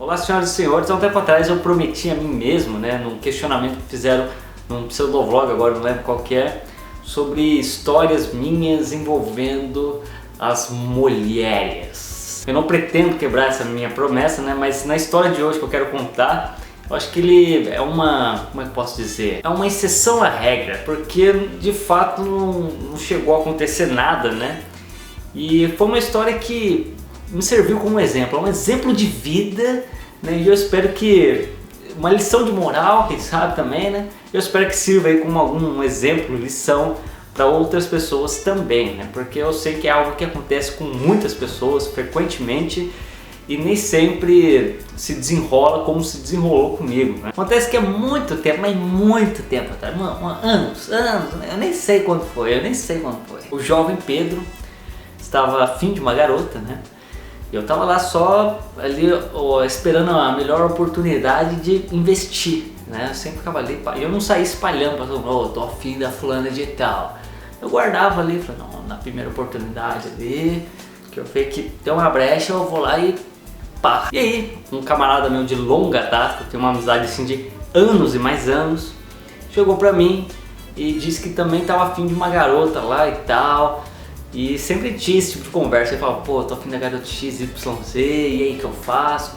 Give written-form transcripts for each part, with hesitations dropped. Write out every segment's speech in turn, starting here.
Olá, senhoras e senhores, há um tempo atrás eu prometi a mim mesmo, né, num questionamento que fizeram num pseudovlog, agora não lembro qual que é, sobre histórias minhas envolvendo as mulheres. Eu não pretendo quebrar essa minha promessa, né, mas na história de hoje que eu quero contar, eu acho que ele é uma, como é que eu posso dizer? É uma exceção à regra, porque de fato não chegou a acontecer nada, né? E foi uma história que me serviu como exemplo, é um exemplo de vida, né? E eu espero que uma lição de moral, quem sabe também, né? Eu espero que sirva aí como algum exemplo, lição para outras pessoas também, né? Porque eu sei que é algo que acontece com muitas pessoas frequentemente e nem sempre se desenrola como se desenrolou comigo, né? Acontece que é muito tempo, mas muito tempo atrás, anos, né? Eu nem sei quando foi. O jovem Pedro estava afim de uma garota, né? E eu estava lá só ali esperando a melhor oportunidade de investir, né? Eu sempre ficava ali, eu não saía espalhando para todo mundo, tô afim da fulana de tal. Eu guardava ali, falei, não, na primeira oportunidade ali, que eu vejo que tem uma brecha, eu vou lá e pá. E aí, um camarada meu de longa data, que eu tenho uma amizade assim de anos e mais anos, chegou pra mim e disse que também estava afim de uma garota lá e tal. E sempre tinha esse tipo de conversa, ele falava, pô, tô afim da garota XYZ, e aí, o que eu faço?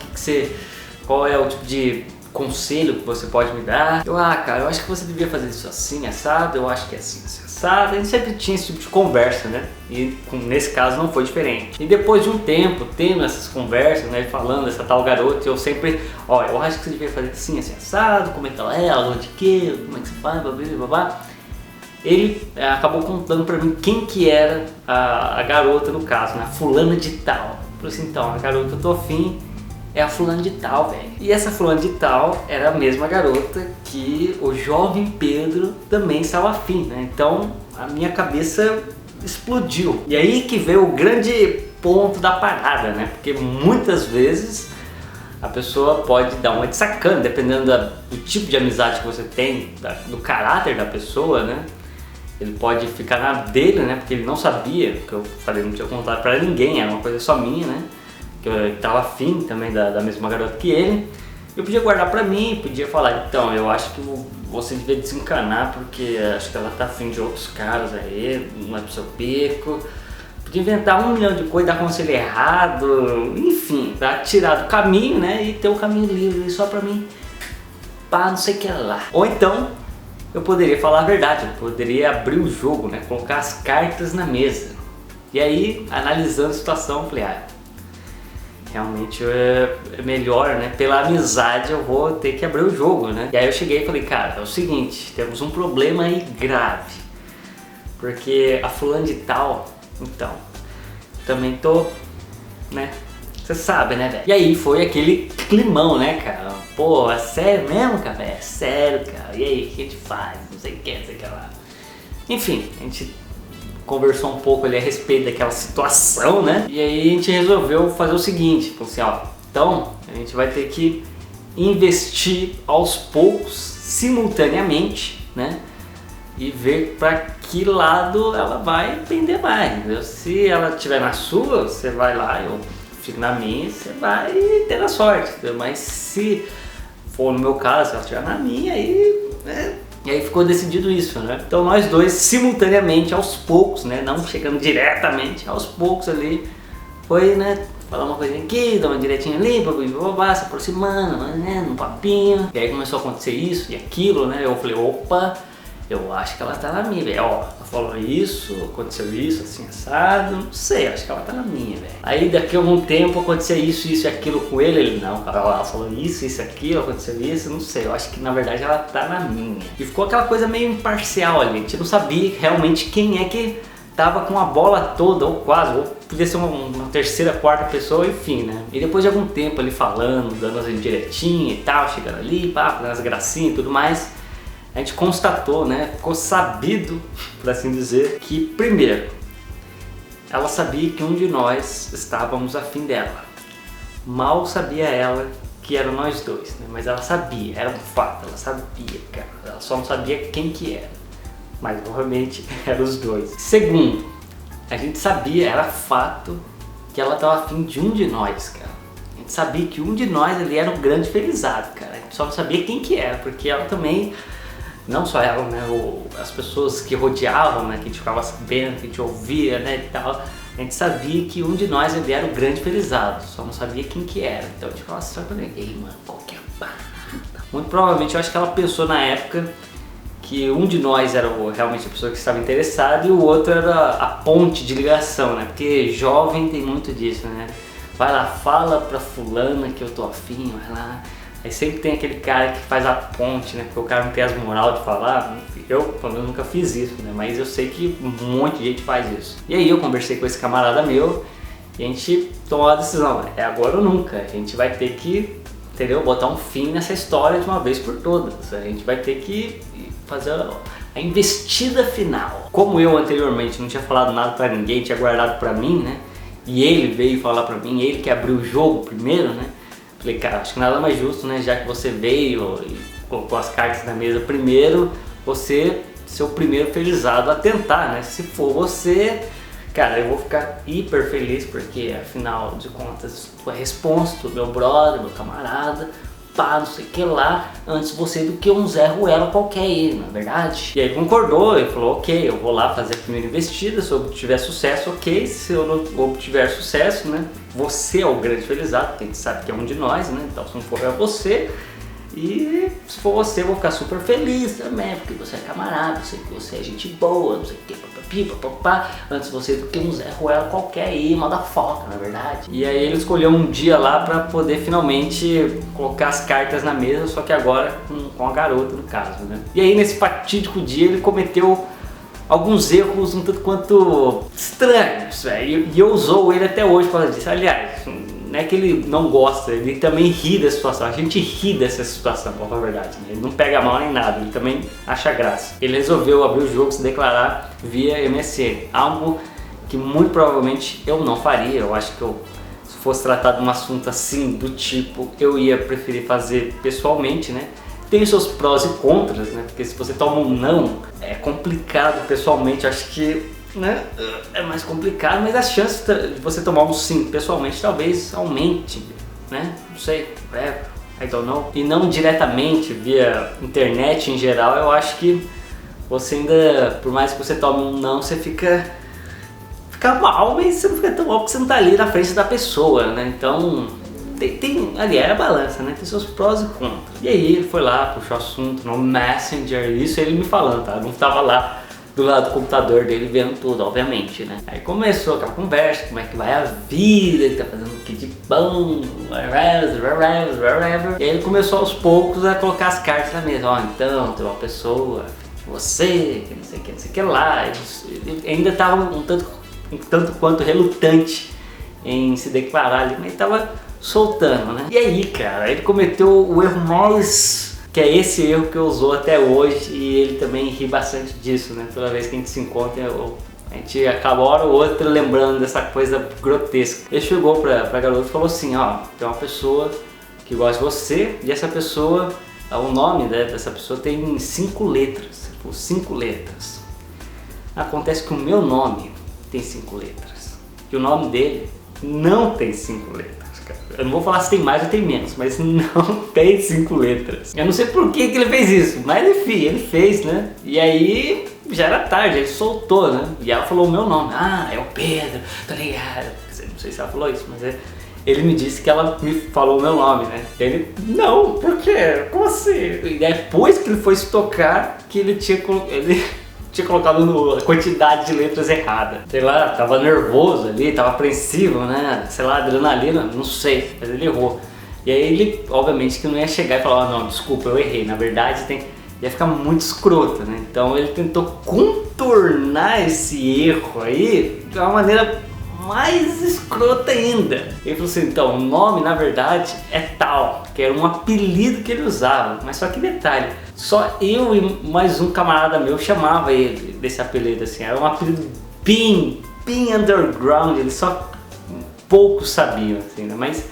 Qual é o tipo de conselho que você pode me dar? Cara, eu acho que você devia fazer isso assim, assado, eu acho que é assim, assado. A gente sempre tinha esse tipo de conversa, né? E nesse caso não foi diferente. E depois de um tempo, tendo essas conversas, né, falando dessa tal garota, eu sempre, eu acho que você devia fazer assim, assado, como é que ela é, ela de quê, como é que você faz, blá. Ele acabou contando pra mim quem que era a garota no caso, né? A fulana de tal. Eu falei assim, então, a garota que eu tô afim é a fulana de tal, velho. E essa fulana de tal era a mesma garota que o jovem Pedro também estava afim, né? Então a minha cabeça explodiu. E aí que veio o grande ponto da parada, né? Porque muitas vezes a pessoa pode dar uma de sacana, dependendo do tipo de amizade que você tem, do caráter da pessoa, né? Ele pode ficar na dele, né? Porque ele não sabia, que eu falei, não tinha contado pra ninguém, era uma coisa só minha, né? Que eu tava afim também da mesma garota que ele. Eu podia guardar pra mim, podia falar, então, eu acho que você devia desencanar, porque acho que ela tá afim de outros caras aí, não é pro seu bico. Podia inventar 1 milhão de coisas, dar conselho errado, enfim, pra tirar do caminho, né? E ter o caminho livre só pra mim, pá, não sei o que lá. Ou então, eu poderia falar a verdade, eu poderia abrir o jogo, né? Colocar as cartas na mesa. E aí, analisando a situação, eu falei, realmente é melhor, né? Pela amizade eu vou ter que abrir o jogo, né? E aí eu cheguei e falei, cara, é o seguinte, temos um problema aí grave. Porque a fulana de tal, então, também tô, né? Você sabe, né, velho? E aí foi aquele climão, né, cara? Pô, é sério mesmo, cara? É sério, cara. E aí, o que a gente faz? Não sei o que lá. Enfim, a gente conversou um pouco ali a respeito daquela situação, né? E aí a gente resolveu fazer o seguinte, falou assim, então a gente vai ter que investir aos poucos, simultaneamente, né? E ver para que lado ela vai pender mais, entendeu? Se ela estiver na sua, você vai lá, eu fico na minha, você vai ter a sorte, entendeu? Mas se for no meu caso, se ela estiver na minha, aí, né? E aí ficou decidido isso, né? Então nós dois simultaneamente, aos poucos, né? Não chegando diretamente, aos poucos ali, foi, né? Falar uma coisinha aqui, dar uma direitinha ali, se aproximando, né? Num papinho. E aí começou a acontecer isso e aquilo, né? Eu falei, opa, eu acho que ela tá na minha, velho. Ela falou isso, aconteceu isso, assim, assado. Não sei, acho que ela tá na minha, velho. Aí daqui a algum tempo aconteceu isso e aquilo com ele. Ele, não, ela falou isso, aquilo, aconteceu isso. Não sei, eu acho que na verdade ela tá na minha. E ficou aquela coisa meio imparcial ali. A gente não sabia realmente quem é que tava com a bola toda, ou quase, ou podia ser uma terceira, quarta pessoa, enfim, né? E depois de algum tempo ali falando, dando as indiretinhas e tal, chegando ali, pá, dando as gracinhas e tudo mais, a gente constatou, né, ficou sabido, por assim dizer, que primeiro, ela sabia que um de nós estávamos afim dela. Mal sabia ela que eram nós dois, né, mas ela sabia, era um fato, ela sabia, cara, ela só não sabia quem que era, mas provavelmente eram os dois. Segundo, a gente sabia, era fato, que ela estava afim de um de nós, cara. A gente gente sabia que um de nós ali era um grande felizardo, cara. A gente só não sabia quem que era, porque ela também, não só ela, né, as pessoas que rodeavam, né, que a gente ficava sabendo, que a gente ouvia, né, e tal, a gente sabia que um de nós ali era o grande felizardo, só não sabia quem que era. Então a gente falava assim, ei, mano, qual que é a parada? Muito provavelmente eu acho que ela pensou na época que um de nós era realmente a pessoa que estava interessada e o outro era a ponte de ligação, né? Porque jovem tem muito disso, né? Vai lá, fala pra fulana que eu tô afim, vai lá. Aí sempre tem aquele cara que faz a ponte, né? Porque o cara não tem as moral de falar. Eu, pelo menos, nunca fiz isso, né? Mas eu sei que um monte de gente faz isso. E aí eu conversei com esse camarada meu e a gente tomou uma decisão. É agora ou nunca. A gente vai ter que, entendeu? Botar um fim nessa história de uma vez por todas. A gente vai ter que fazer a investida final. Como eu anteriormente não tinha falado nada pra ninguém, tinha guardado pra mim, né? E ele veio falar pra mim, ele que abriu o jogo primeiro, né? Falei, cara, acho que nada mais justo, né? Já que você veio e colocou as cartas na mesa primeiro, você ser o primeiro felizado a tentar, né? Se for você, cara, eu vou ficar hiper feliz, porque afinal de contas, tu é responsa, tu é meu brother, meu camarada, pá, não sei o que lá, antes você do que um Zé Ruela qualquer aí, não é verdade? E aí concordou, ele falou, ok, eu vou lá fazer a primeira investida, se eu obtiver sucesso, ok, se eu não obtiver sucesso, né, você é o grande felizardo, porque a gente sabe que é um de nós, né, então se não for é você, e se for você eu vou ficar super feliz também, porque você é camarada, eu sei que você é gente boa, não sei o que, papapi, papapá, antes você do que um Zé Ruela qualquer aí, motherfucker, na verdade. E aí ele escolheu um dia lá pra poder finalmente colocar as cartas na mesa, só que agora com a garota no caso, né. E aí nesse fatídico dia ele cometeu alguns erros um tanto quanto estranhos, velho, e eu usou ele até hoje por causa disso. Aliás, não é que ele não gosta, ele também ri da situação, a gente ri dessa situação, pra falar a verdade, né? Ele não pega mal nem nada, ele também acha graça. Ele resolveu abrir o jogo, se declarar via MSN, algo que muito provavelmente eu não faria. Eu acho que se fosse tratado de um assunto assim, do tipo, eu ia preferir fazer pessoalmente, né? Tem os seus prós e contras, né? Porque se você toma um não, é complicado pessoalmente, acho que, né, é mais complicado, mas as chances de você tomar um sim pessoalmente talvez aumente, né? Não sei, I don't know. E não diretamente via internet em geral, eu acho que você ainda, por mais que você tome um não, você fica mal, mas você não fica tão mal porque você não tá ali na frente da pessoa, né? Então ali é a balança, né? Tem seus prós e contras. E aí ele foi lá, puxou o assunto no Messenger, isso ele me falando, tá? Eu não tava lá do lado do computador dele vendo tudo, obviamente, né? Aí começou aquela conversa, como é que vai a vida, ele tá fazendo o que de bom, whatever. E aí ele começou aos poucos a colocar as cartas na mesa. Ó, então, tem uma pessoa, você, que não sei o que lá. Ele ainda tava um tanto quanto relutante em se declarar ali, mas tava soltando, né? E aí, cara, ele cometeu o erro mais, que é esse erro que eu usou até hoje, e ele também ri bastante disso, né? Toda vez que a gente se encontra, a gente acaba hora ou outra lembrando dessa coisa grotesca. Ele chegou pra garota e falou assim, ó, tem uma pessoa que gosta de você, e essa pessoa, o nome dessa pessoa tem 5 letras, 5 letras. Acontece que o meu nome tem 5 letras, e o nome dele não tem 5 letras. Eu não vou falar se tem mais ou tem menos, mas não tem 5 letras. Eu não sei por que ele fez isso, mas enfim, ele fez, né? E aí já era tarde, ele soltou, né? E ela falou o meu nome. Ah, é o Pedro, tá ligado? Não sei se ela falou isso, mas ele me disse que ela me falou o meu nome, né? E ele, não, por quê? Como assim? E depois que ele foi se tocar, que ele tinha colocado a quantidade de letras errada. Sei lá, tava nervoso ali, tava apreensivo, né? Sei lá, adrenalina, não sei, mas ele errou. E aí ele, obviamente, que não ia chegar e falar, não, desculpa, eu errei. Na verdade, ia ficar muito escroto, né? Então ele tentou contornar esse erro aí de uma maneira mais escrota ainda. Ele falou assim, então, o nome, na verdade, é tal, que era um apelido que ele usava. Mas só que detalhe, só eu e mais um camarada meu chamava ele desse apelido, assim. Era um apelido bem underground, eles só poucos sabiam, assim, né? Mas,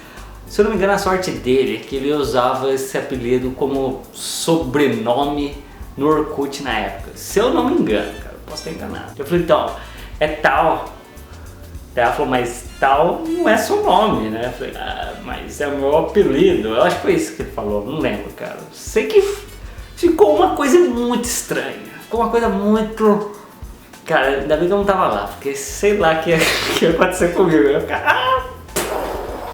se eu não me engano, a sorte dele é que ele usava esse apelido como sobrenome no Orkut na época. Se eu não me engano, cara, eu posso estar enganado. Eu falei, então, é tal. Ela falou, mas tal não é seu nome, né? Eu falei, mas é o meu apelido. Eu acho que foi isso que ele falou, não lembro, cara. Sei que ficou uma coisa muito estranha. Ficou uma coisa muito... Cara, ainda bem que eu não tava lá, porque sei lá o que ia acontecer comigo. Eu ia ficar...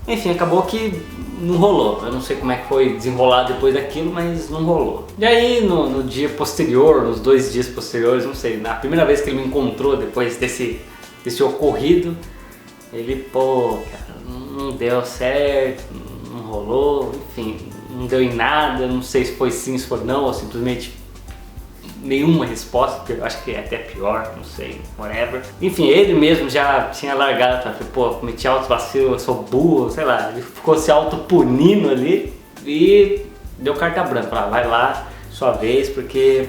Enfim, acabou que não rolou. Eu não sei como é que foi desenrolado depois daquilo, mas não rolou. E aí, no dia posterior, nos 2 dias posteriores, não sei, na primeira vez que ele me encontrou depois desse ocorrido, ele, pô, cara, não deu certo, não rolou, enfim, não deu em nada, não sei se foi sim, se foi não, ou simplesmente nenhuma resposta, porque eu acho que é até pior, não sei, whatever. Enfim, ele mesmo já tinha largado, falei, pô, cometi altos vacilos, eu sou burro, sei lá, ele ficou se auto-punindo ali e deu carta branca, falou, vai lá, sua vez, porque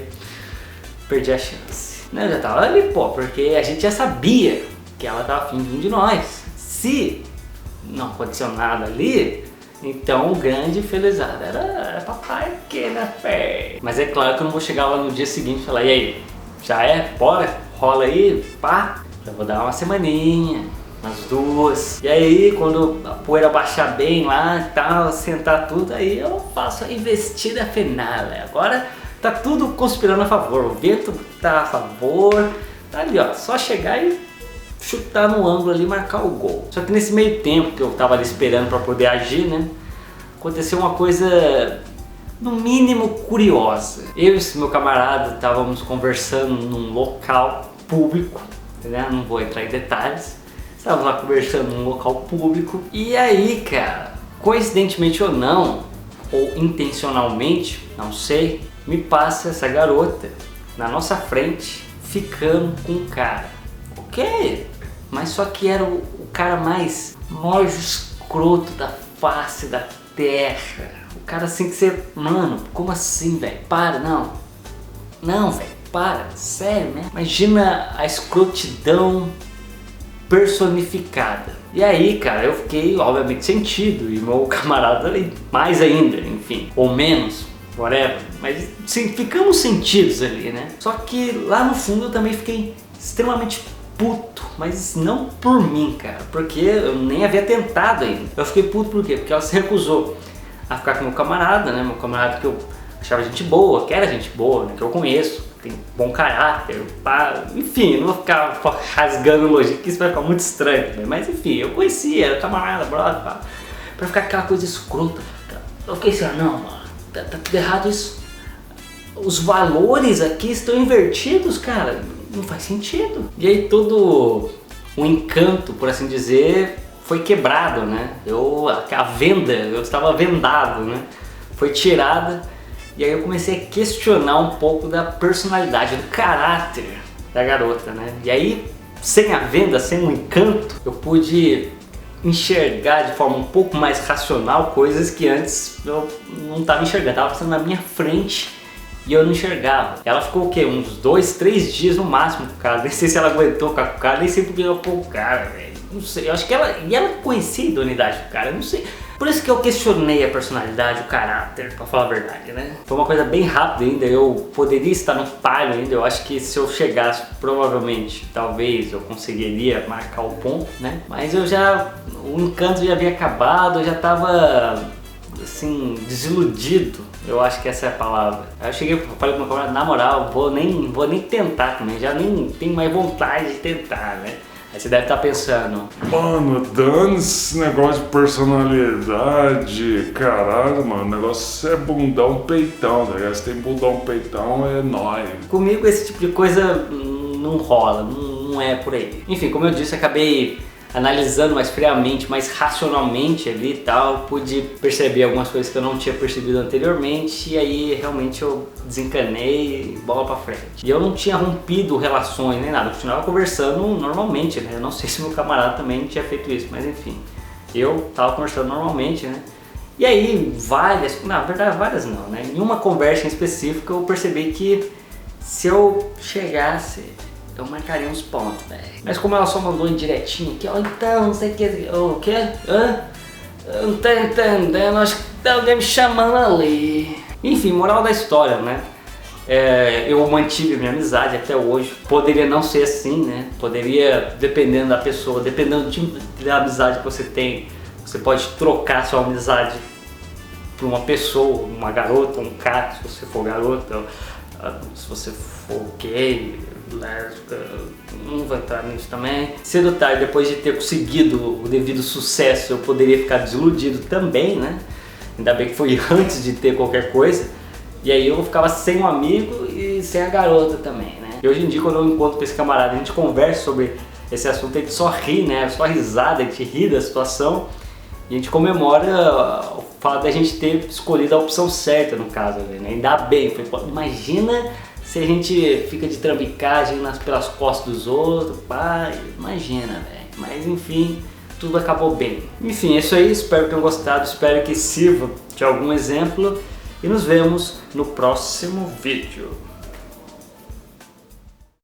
perdi a chance. Eu já tava ali, pô, porque a gente já sabia que ela tava afim de um de nós. Se não aconteceu nada ali, então o grande felizardo era papai que, né, fé? Mas é claro que eu não vou chegar lá no dia seguinte e falar, e aí, já é? Bora? Rola aí? Pá? Já vou dar uma semaninha, umas 2. E aí, quando a poeira baixar bem lá e tal, sentar tudo, aí eu faço a investida final. Agora tá tudo conspirando a favor, o vento tá a favor, tá ali ó, só chegar e chutar no ângulo ali e marcar o gol. Só que nesse meio tempo que eu tava ali esperando para poder agir, né, aconteceu uma coisa no mínimo curiosa. Eu e esse meu camarada estávamos conversando num local público, né, não vou entrar em detalhes, estávamos lá conversando num local público e aí, cara, coincidentemente ou não, ou intencionalmente, não sei, me passa essa garota na nossa frente ficando com um cara. Ok, mas só que era o cara mais nojo escroto da face da terra. O cara assim que você... Mano, como assim, velho? Para, não. Não, velho, para. Sério, né? Imagina a escrotidão personificada. E aí, cara, eu fiquei, obviamente, sentido. E meu camarada mais ainda, enfim. Ou menos, whatever. Mas sim, ficamos sentidos ali, né? Só que lá no fundo eu também fiquei extremamente puto, mas não por mim, cara, porque eu nem havia tentado ainda. Eu fiquei puto por quê? Porque ela se recusou a ficar com meu camarada, né? Meu camarada que eu achava gente boa, que era gente boa, né? Que eu conheço, tem bom caráter, pá. Enfim, não vou ficar rasgando elogio, que isso vai ficar muito estranho, né? Mas enfim, eu conhecia, era camarada, brother, pá. Pra ficar aquela coisa escrota. Eu fiquei assim, não, mano, tá tudo errado isso. Os valores aqui estão invertidos, cara. Não faz sentido. E aí todo o encanto, por assim dizer, foi quebrado, né? A venda, eu estava vendado, né? Foi tirada e aí eu comecei a questionar um pouco da personalidade, do caráter da garota, né? E aí, sem a venda, sem o encanto, eu pude enxergar de forma um pouco mais racional coisas que antes eu não estava enxergando, estava passando na minha frente e eu não enxergava. Ela ficou o quê? Uns 2, 3 dias no máximo com o cara. Nem sei se ela aguentou ficar com o cara, nem sei porque ela ficou com o cara, velho. Não sei, eu acho que ela conhecia a idoneidade do cara, eu não sei. Por isso que eu questionei a personalidade, o caráter, pra falar a verdade, né? Foi uma coisa bem rápida ainda, eu poderia estar no páreo ainda, eu acho que se eu chegasse, provavelmente, talvez eu conseguiria marcar o ponto, né? Mas o encanto já havia acabado, eu já tava, assim, desiludido. Eu acho que essa é a palavra. Aí eu cheguei, falei pro meu camarada, na moral, vou nem tentar também, já nem tenho mais vontade de tentar, né? Aí você deve estar pensando, mano, dando esse negócio de personalidade, caralho, mano, o negócio é bundão, peitão, tá ligado? Se tem bundão, peitão, é nóis. Comigo esse tipo de coisa não rola, não é por aí. Enfim, como eu disse, acabei analisando mais friamente, mais racionalmente ali e tal, pude perceber algumas coisas que eu não tinha percebido anteriormente e aí realmente eu desencanei, bola pra frente. E eu não tinha rompido relações nem nada, eu continuava conversando normalmente, né? Eu não sei se meu camarada também tinha feito isso, mas enfim, eu tava conversando normalmente, né? E aí na verdade várias não, né? Em uma conversa em específica eu percebi que se eu chegasse, eu marcaria uns pontos, velho. Mas como ela só mandou indiretinho aqui, ó, então, não sei o que, o quê? Hã? Eu não tô entendendo, acho que tem alguém me chamando ali. Enfim, moral da história, né? Eu mantive minha amizade até hoje. Poderia não ser assim, né? Poderia, dependendo da pessoa, dependendo do tipo de amizade que você tem, você pode trocar sua amizade por uma pessoa, uma garota, um cara, se você for garota, se você for gay, lésbica, não vou entrar nisso também. Cedo ou tarde, depois de ter conseguido o devido sucesso, eu poderia ficar desiludido também, né? Ainda bem que foi antes de ter qualquer coisa. E aí eu ficava sem um amigo e sem a garota também, né? E hoje em dia, quando eu encontro com esse camarada, a gente conversa sobre esse assunto, a gente só ri, né? Só risada, a gente ri da situação e a gente comemora o fato de a gente ter escolhido a opção certa no caso, né? Ainda bem, imagina se a gente fica de trambicagem pelas costas dos outros, pá, imagina, velho. Mas enfim, tudo acabou bem. Enfim, é isso aí, espero que tenham gostado, espero que sirva de algum exemplo. E nos vemos no próximo vídeo.